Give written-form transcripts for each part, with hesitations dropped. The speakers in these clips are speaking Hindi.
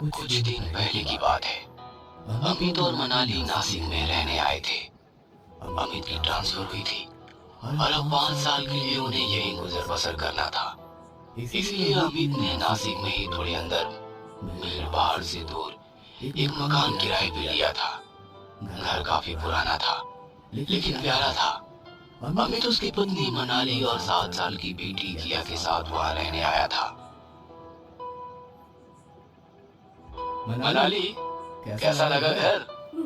कुछ दिन पहले की बात है। अमित और मनाली नासिक में रहने आए थे। अमित की ट्रांसफर हुई थी और अब 5 साल के लिए उन्हें यहीं गुजर बसर करना था। इसलिए अमित ने नासिक में ही थोड़े अंदर भीड़ भाड़ से दूर एक मकान किराए पे लिया था। घर काफी पुराना था लेकिन प्यारा था। अमित उसकी पत्नी मनाली और 7 साल की बेटी किया के साथ वहाँ रहने आया था। मनाली, कैसा लगा घर?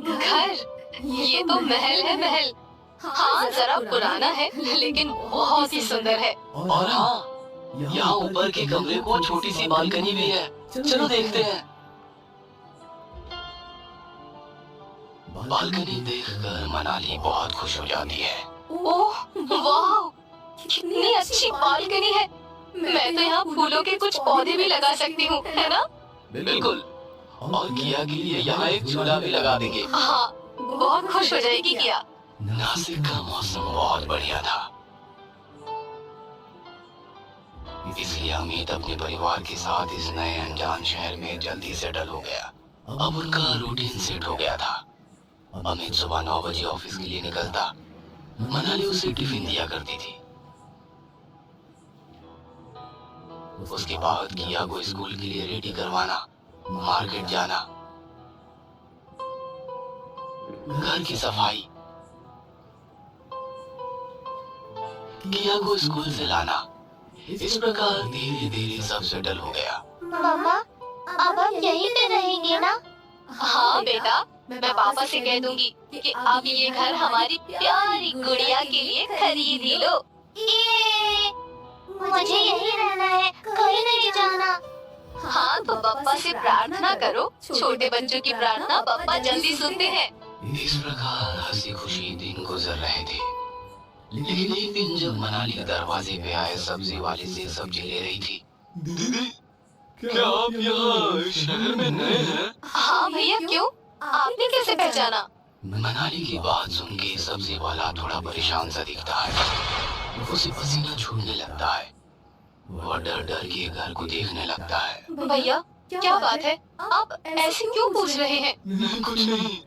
घर? ये तो महल है, महल। हाँ, जरा पुराना है लेकिन बहुत ही सुंदर है। और हाँ, यहाँ ऊपर के कमरे को छोटी सी बालकनी भी है। चलो देखते हैं। बालकनी देखकर मनाली बहुत खुश हो जाती है। ओह वाह, कितनी अच्छी बालकनी है। मैं तो यहाँ फूलों के कुछ पौधे भी लगा सकती हूँ, है ना? बिल्कुल। और किया के लिए यहाँ एक झूला भी लगा देंगे। हाँ, बहुत खुश हो जाएगी किया। नासिक का मौसम बहुत बढ़िया था, इसलिए अमित अपने परिवार के साथ इस नए अनजान शहर में जल्दी सेटल हो गया। अब उनका रूटीन सेट हो गया था। अमित सुबह 9 बजे ऑफिस के लिए निकलता। मनाली उसे टिफिन दिया करती थी। उसके बाद किया को स्कूल के लिए रेडी करवाना, मार्केट जाना, घर की सफाई, किया को स्कूल से लाना। इस प्रकार धीरे धीरे सब सेटल हो गया। मम्मा, अब हम यहीं पे रहेंगे ना? हाँ बेटा, मैं पापा से कह दूंगी कि अब ये घर हमारी प्यारी गुड़िया के लिए खरीद ही लो। ये मुझे यहीं रहना है, कहीं नहीं जाना। हाँ तो पप्पा से प्रार्थना करो। छोटे बच्चों की प्रार्थना पप्पा जल्दी सुनते हैं। इस प्रकार हंसी खुशी दिन गुजर रहे थे। लेकिन एक दिन जब मनाली दरवाजे पे आए सब्जी वाले से सब्जी ले रही थी। दीदी, क्या आप यहाँ शहर में नए हैं? हाँ भैया, क्यों? आपने कैसे पहचाना? मनाली की बात सुन के सब्जी वाला थोड़ा परेशान सा दिखता है। उसे पसीना छूटने लगता है। वह डर डर के घर को देखने लगता है। भैया, क्या बात है? आप ऐसे क्यों पूछ रहे हैं? कुछ नहीं,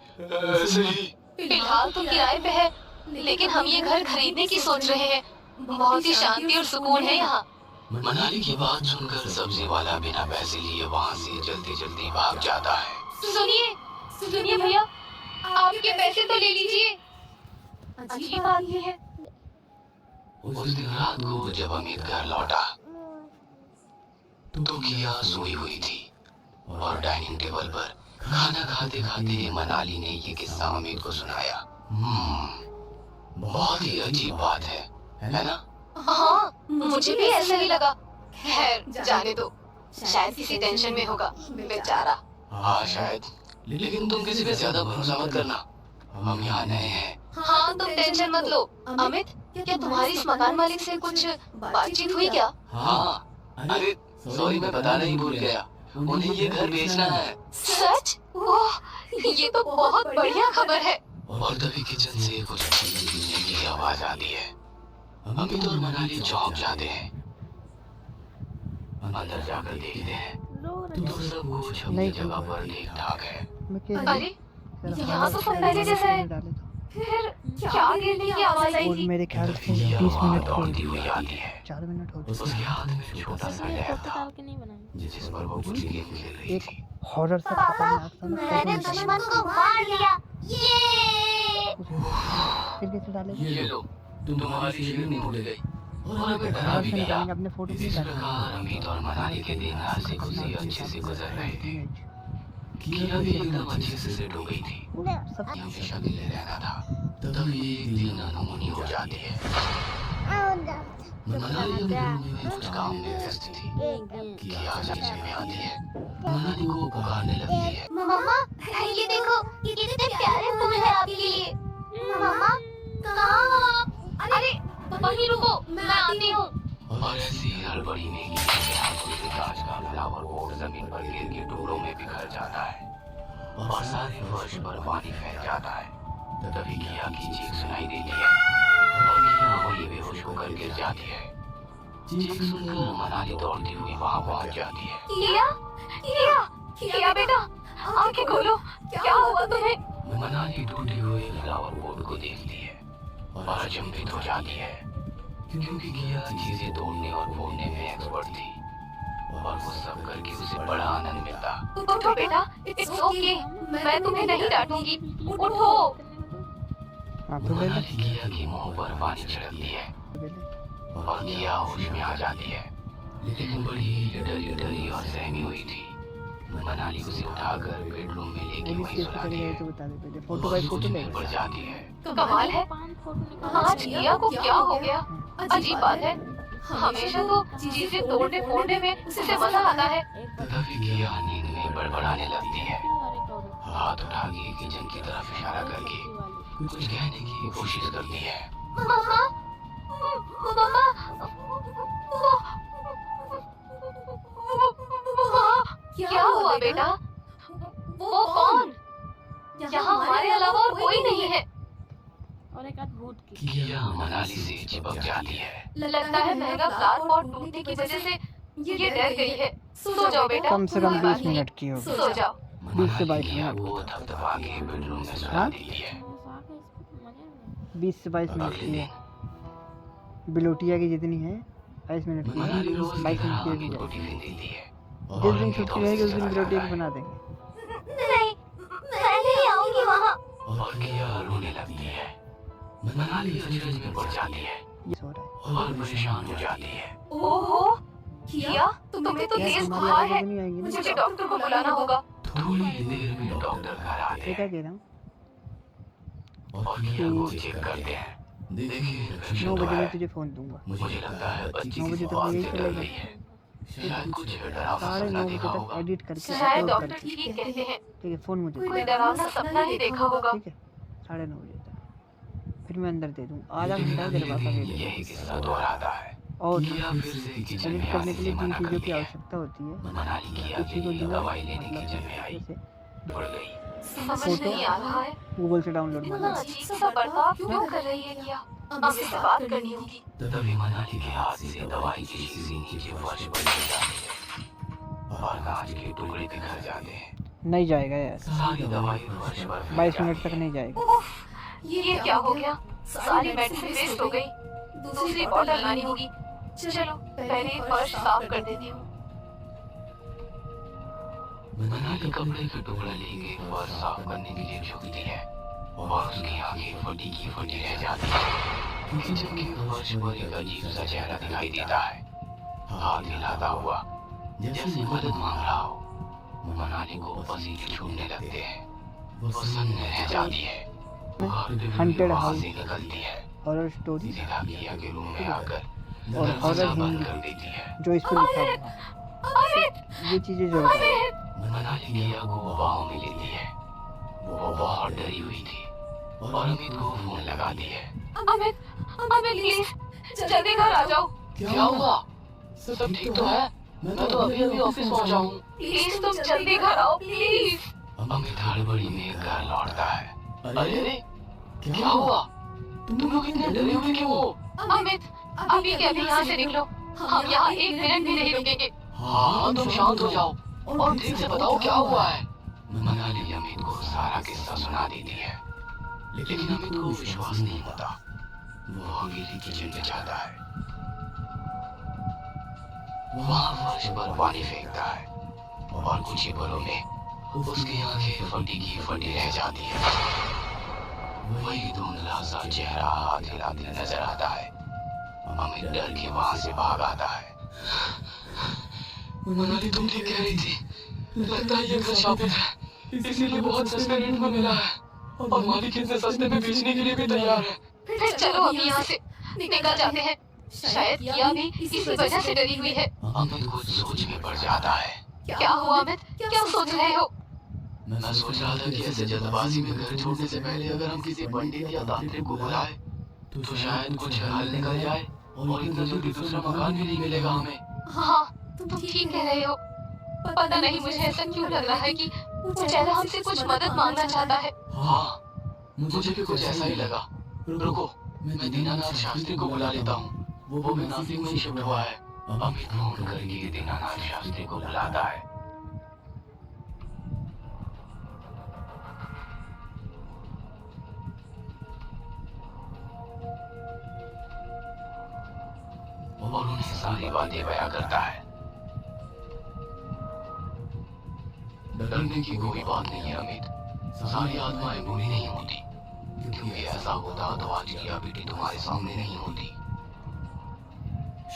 ऐसे ही। फिलहाल तो किराए पे है, लेकिन हम ये घर खरीदने की सोच रहे हैं। बहुत ही शांति और सुकून है यहाँ। मनाली की बात सुनकर सब्जी वाला बिना पैसे लिए वहाँ से जल्दी जल्दी भाग जाता है। सुनिए भैया, आपके पैसे तो ले लीजिए। अजीब आदमी है। उस दिन रात को जब अमित घर लौटा तो किया सोई हुई थी और डाइनिंग टेबल पर खाना खाते खाते मनाली ने ये किस्सा अमित को सुनाया। बहुत ही अजीब बात है ना? हाँ, मुझे भी ऐसा ही लगा। खैर, जाने दो, शायद किसी टेंशन में होगा बेचारा। हाँ शायद, लेकिन तुम किसी पे ज्यादा भरोसा मत करना। हम यहाँ नए हैं। हाँ, तुम टेंशन मत लो। अमित, क्या तुम्हारी इस मकान मालिक से कुछ बातचीत हुई क्या? हाँ, अरे सॉरी, मैं बताना ही भूल गया। उन्हें ये घर बेचना है। सच? ओह, ये तो बहुत बढ़िया खबर है। और तभी किचन से कुछ चीज़ने की आवाज आती है। अमित और मनाली चौंक जाते हैं। अंदर जाकर देखते हैं तो सब कुछ अपनी जगह पर ठीक ठाक है। अरे, यहाँ तो सब पहले जैसा है। फिर क्या गिरने की आवाज आई थी? मेरे ख्याल से 20 मिनट दौड़ती हुई आती है। 4 मिनट हो उसके हाथ में छोटा सा लैप था जिस पर वो कुछ गेम खेल रही एक थी। हॉरर सा खतरनाक सा मैंने दुश्मन को मार लिया। ये फिर कैसे डाले? ये लो, तुम्हारी शेरनी उड़ गई और हमें डरा भी दिया। अपने फोटो इस प्रकार अमित और मनाली के दिन हंसी खुशी अच्छे से गुजर रहे थे। किया भी एकदम अच्छे से सेट हो गई थी। हमेशा के लिए रहना था। तभी एक दिन अनहोनी हो जाती है। मनाली अपने रूम में कुछ काम में व्यस्त थी। किया किचन में आती है। मनाली को पुकारने लगती है। मम्मा, ये देखो, ये कितने प्यारे फूल हैं आपके लिए। मम्मा, कहाँ हो आप? अरे, वहीं रुको, मैं आती हूँ। और ऐसी हड़बड़ी में किया के हाथों से कांच का फ्लावर पॉट जमीन पर गिर के टुकड़ों में बिखर जाता है और सारे फर्श पर पानी फैल जाता है। तभी किया की चीख सुनाई देती है और किया वही बेहोश होकर गिर जाती है। चीख सुनकर मनाली दौड़ती हुई वहाँ पहुँच जाती है। किया, किया, किया बेटा, आंखें खोलो, क्या हुआ तुम्हें? मनाली टूटे हुए फ्लावर पोट को देखती है और अचंभित हो जाती है, क्योंकि किया चीजें तोड़ने और फोड़ने में एक्सपर्ट थी और वो सब करके उसे बड़ा आनंद मिलता। उठो बेटा, इट्स ओके, मैं तुम्हें नहीं डांटूंगी, उठो। हाँ तो ले ले मनाली किया के मुंह पर पानी छिड़कती है ले ले। और किया होश में आ जाती है, लेकिन बड़ी डरी और सहमी हुई थी। मनाली उसे उठाकर बेडरूम में लेके पुलिस वहीं केस सुलाती करेगा है तो बता दे पहले। और फोटो बाई फोटो ले पड़ जाती है। कमाल है, आज किया को क्या हो गया? अजीब बात है, हमेशा तो चीजें तोड़ने फोड़ने में उसे मजा आता है। तभी किया नींद में बड़बड़ाने लगती है, हाथ उठा के किचन की तरफ इशारा करके कुछ कहने की कोशिश करती है। मम्मा मम्मा क्या हुआ बेटा? वो कौन? यहाँ हमारे अलावा और कोई नहीं है। और एक आध भूत की। किया मनाली से चिपक जाती है। लगता है महंगा फ्लावर पॉट टूटने की वजह से ये डर गई है। सो जाओ बेटा, कम से कम कोई बात 20 नहीं। मिनट की होगी। सो जाओ। 20 से 22 मनाली किया मिनट। को थपथपा के बेडरूम में सुला हाँ? देती है। 20 से 22 मिनट अगले की दिन है। बिलोटिया की जितनी है 22 मिनट की है, मनाली रोज की 22 तरह मिनट की अमित होगी। को टिफिन देती है। जिस दिन छुट्टी रहेगी उस दिन बिलोटिया की बना देंगे। नहीं, मैं नहीं आऊंगी वहाँ। और किया रोने लगती है। मनाली अचरज में पड़ जाती है ये सो रहा है। और परेशान हो जाती है। ओहो, किया, तुम्हें तो क्या तेज तुम्हारी बुखार आवाज़ है। नहीं आएगी ना? मुझे डॉक्टर को बुलाना होगा। थोड़ी देर में डॉक्टर घर आते ये क्या हैं कह रहा हूँ? और किया को चेक करते हैं। देखिए 9 इन्फेक्शन तो बजे मैं है। तुझे फोन दूंगा। मुझे लगता है बच्ची 9 की बजे तक आवाज यही निकल चलेगा। रही है। शायद कुछ डरावना 9:30 सपना बजे देखा तक होगा। एडिट करके शायद अपलोड डॉक्टर करके। ठीक कहते हैं, ठीक है, फोन मुझे कोई दो। डरावना सपना ही देखा होगा। ठीक है, 9:30 बजे तक। फिर मैं अंदर दे दूँ। आधा लेकिन घंटा अगले तेरे पास दिन अवेलेबल। यही किस्सा दोहराता है। और किया फिर से किचन एडिट में करने आने के से लिए 3 मना कर चीज़ों की दिया। आवश्यकता होती है। मनाली किया किसी के को लिए जो दवाई लेने मतलब किचन में आई, जैसे पड़ गई। समझ फोटो नहीं आ रहा है, गूगल से डाउनलोड इतना मारना। अजीब सा बर्ताव क्यों कर रही है किया? अब इससे बात करनी होगी। तभी मनाली के हाथ से दवाई की शीशी नीचे फर्श पर गिर जाती है और कांच के टुकड़े बिखर जाते हैं। नहीं जाएगा यार, सारी दवाई फर्श पर फैल 22 मिनट जाती तक है। नहीं जाएगा। ओह, ये क्या हो गया? सारी मेडिसिन वेस्ट हो गई। दूसरी बॉटल लानी होगी। चलो पहले ये फर्श साफ कर देती हूँ। मनाली कपड़े का टुकड़ा लेके फर्श साफ करने के लिए झुकती है और उसकी आंखें फटी की फटी रह जाती है। किचन के फर्श पर एक अजीब सा चेहरा दिखाई देता है, हाथ हिलाता हुआ जैसे मदद मांग रहा हो। मनाली को पसीने छूटने लगते हैं, वो सन्न रह जाती है और Haunted वहाँ house। से निकलती है। हॉरर स्टोरी सीधा किया के रूम में आकर और दरवाजा हॉरर बंद हिंदी कर देती है। जो इस पर लिखा हुआ है, ये चीजें जरूर है। मनाली किया को बाहों में लेती है। वो बहुत डरी हुई थी और अमित को फोन लगाती है। अमित, अमित प्लीज जल्दी घर आ जाओ। क्या हुआ? सब ठीक तो है? मैं तो अभी अभी ऑफिस पहुंचा हूँ। प्लीज तुम जल्दी घर आओ प्लीज। अमित हड़बड़ी में घर लौटता है। अरे क्या हुआ? तुम लोग इतने डरे हुए क्यों हो? अमित, अभी के अभी यहाँ से निकलो। हम यहाँ 1 मिनट भी नहीं रुकेंगे। हाँ तुम शांत हो जाओ और ठीक से बताओ क्या हुआ है। मनाली अमित को सारा किस्सा सुना देती है, लेकिन अमित को विश्वास नहीं होता। वो अकेली किचन में जाता है, वहाँ फर्श पर पानी फेंकता है और कुछ ही पलों में उसकी आंखें फटी की फटी रह जाती है। वही धुंधला सा चेहरा हाथ हिलाते नजर आता है। अमित डर के वहाँ से भाग आता है। मनाली तुम ठीक कह रही थी, लगता है ये घर शापित है, इसीलिए बहुत सस्ते रेट में मिला है और मालिक इतने सस्ते में बेचने के लिए भी तैयार है। फिर चलो अभी यहाँ से निकल जाते हैं। शायद किया भी इसी वजह से डरी हुई है। अमित कुछ सोच में पड़ जाता है। क्या हुआ अमित, क्या सोच रहे हो? मैं सोच रहा था कि ऐसे जल्दबाजी में घर छोड़ने से पहले अगर हम किसी पंडित या तांत्रिक को बुलाए तो शायद कुछ हल निकल जाए और इतना जल्दी दूसरा मकान भी नहीं मिलेगा हमें। हाँ तुम ठीक कह रहे हो। पता नहीं मुझे ऐसा क्यों लग रहा है कि वो चेहरा हमसे कुछ मदद मांगना चाहता है। हाँ मुझे भी कुछ ऐसा ही लगा। रुको मैं दीनानाथ शास्त्री को बुला लेता हूँ, वो भी नासिक में ही शिफ्ट हुआ है। अमित फोन करके दीनानाथ शास्त्री को बुलाता है। अमित, अमित प्लीज जल्दी घर आओ। प्लीज। मनाली तुम ठीक कह रही थी, लगता है ये घर शापित है, इसीलिए बहुत सस्ते रेट में मिला है और मालिक इतने सस्ते में बेचने के लिए भी तैयार है। फिर चलो अभी यहाँ से निकल जाते हैं। और उन्हें सारी बातें बयां करता है। डरने की कोई बात नहीं है अमित, सारी आत्माएं बुरी नहीं होती, क्योंकि ऐसा होता तो आज किया बेटी तुम्हारे सामने नहीं होती।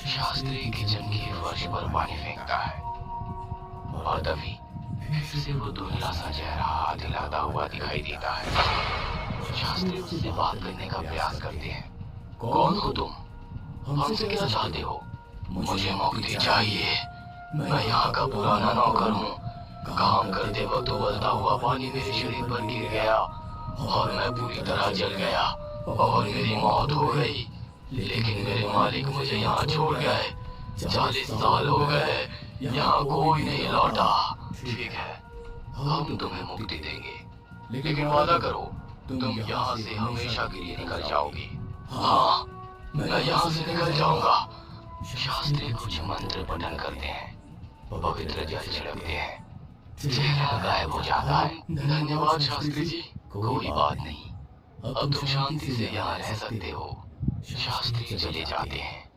शास्त्री किचन के फर्श पर पानी फेंकता है और तभी फिर से वो धुंधला सा चेहरा हाथ हिलाता हुआ दिखाई देता है। शास्त्री उससे बात करने का प्रयास करते हैं। कौन हो तुम? हमसे क्या चाहते हो? मुझे मुक्ति चाहिए। मैं यहाँ का पुराना नौकर हूँ। काम करते वक्त उबलता हुआ पानी मेरे शरीर पर गिर गया और मैं पूरी तरह जल गया और मेरी मौत हो गई। लेकिन मेरे मालिक मुझे यहाँ छोड़ गए। 40 साल हो गए, यहाँ कोई नहीं लौटा। ठीक है, हम तुम्हें मुक्ति देंगे, लेकिन वादा करो तुम यहाँ से हमेशा के लिए निकल जाओगे। हाँ, मैं यहाँ से निकल जाऊंगा। शास्त्री कुछ मंत्र पठन करते हैं, पवित्र जल छिड़कते हैं, चेहरा गायब हो जाता है। धन्यवाद शास्त्री जी। कोई बात नहीं, अब तुम शांति से यहाँ रह सकते हो। शास्त्री चले जाते हैं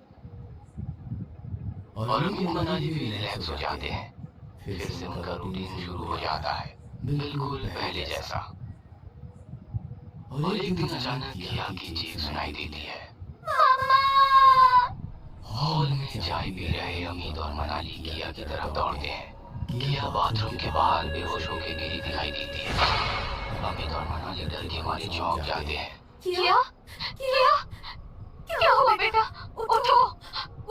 और अमित मनाली भी रिलैक्स हो जाते हैं। फिर से उनका रूटीन शुरू हो जाता है, बिल्कुल पहले जैसा। और एक दिन अचानक किया की चीख सुनाई देती है। हॉल में चाय पी रहे अमित और मनाली किया की तरफ दौड़ते हैं। किया बाथरूम के बाहर बेहोश होकर गिरी दिखाई देती है। अमित और मनाली डर के मारे चौंक जाते हैं। किया किया क्या हुआ बेटा? उठो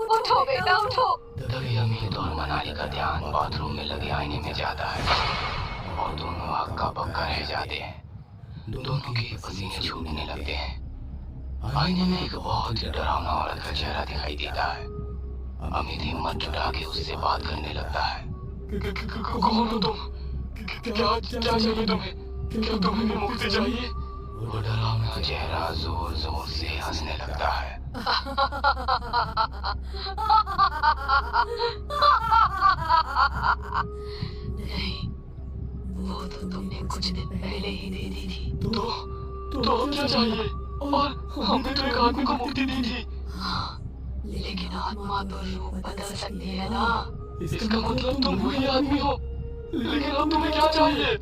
उठो बेटा उठो। तभी अमित और मनाली का ध्यान बाथरूम में लगे आईने में जाता है और दोनों हक्का बक्का रह जाते हैं। दोनों के पसीने छूटने लगते हैं। आईने में एक बहुत ही डरावना औरत का चेहरा दिखाई देता है। अमित हिम्मत जुटा के उससे बात करने लगता है। कौन हो तुम? क्या चाहिए तुम्हें? क्या तुम्हें मुक्ति चाहिए? वो डरावना चेहरा जोर जोर से हंसने लगता है। नहीं, वो तो तुमने कुछ दिन पहले ही दे दी थी। तो अब क्या चाहिए? और हमने तो एक आदमी को मुक्ति दी थी। हाँ, लेकिन आत्मा तो रूप बदल सकती है ना। इसका मतलब तुम वही आदमी हो। लेकिन अब तुम्हें क्या चाहिए?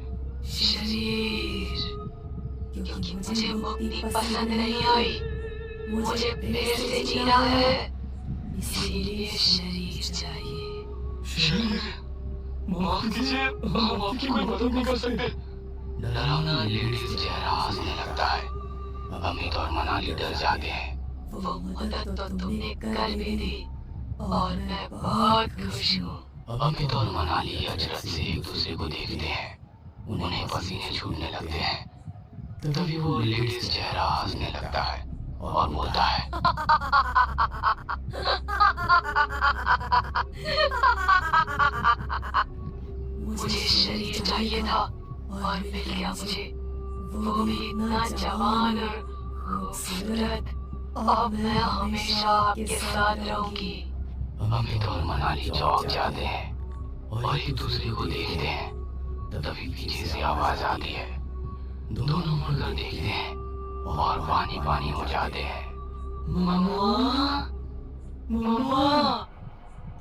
शरीर, क्योंकि मुझे मुक्ति पसंद नहीं आई। मुझे फिर से जीना है, इसीलिए शरीर चाहिए। शरीर? माफ कीजिए, हम आपकी कोई मदद नहीं कर सकते। डरावना लेडीज चेहरा हंसने लगता है। अमित और मनाली डर जाते हैं। वो मदद तो तुमने कर भी दी और मैं बहुत खुश हूँ। अमित और मनाली अचरज से एक दूसरे को देखते हैं। उन्हें पसीने छूटने लगते हैं। तभी वो लेडीज चेहरा हंसने लगता है और बोलता है। मुझे शरीर चाहिए था और मिल गया मुझे, वो भी इतना जवान और खूबसूरत। अब मैं हमेशा आपके साथ रहूंगी। अमित और मनाली चौंक जाते हैं और एक दूसरे को देखते हैं। तभी पीछे से आवाज आती है। दोनों मुड़कर देखते हैं और पानी पानी हो जाते हैं। मम्मा, मम्मा,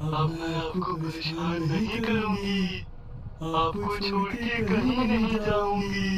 अब मैं आपको परेशान नहीं करूंगी। आपको छोड़ के कहीं नहीं जाऊंगी।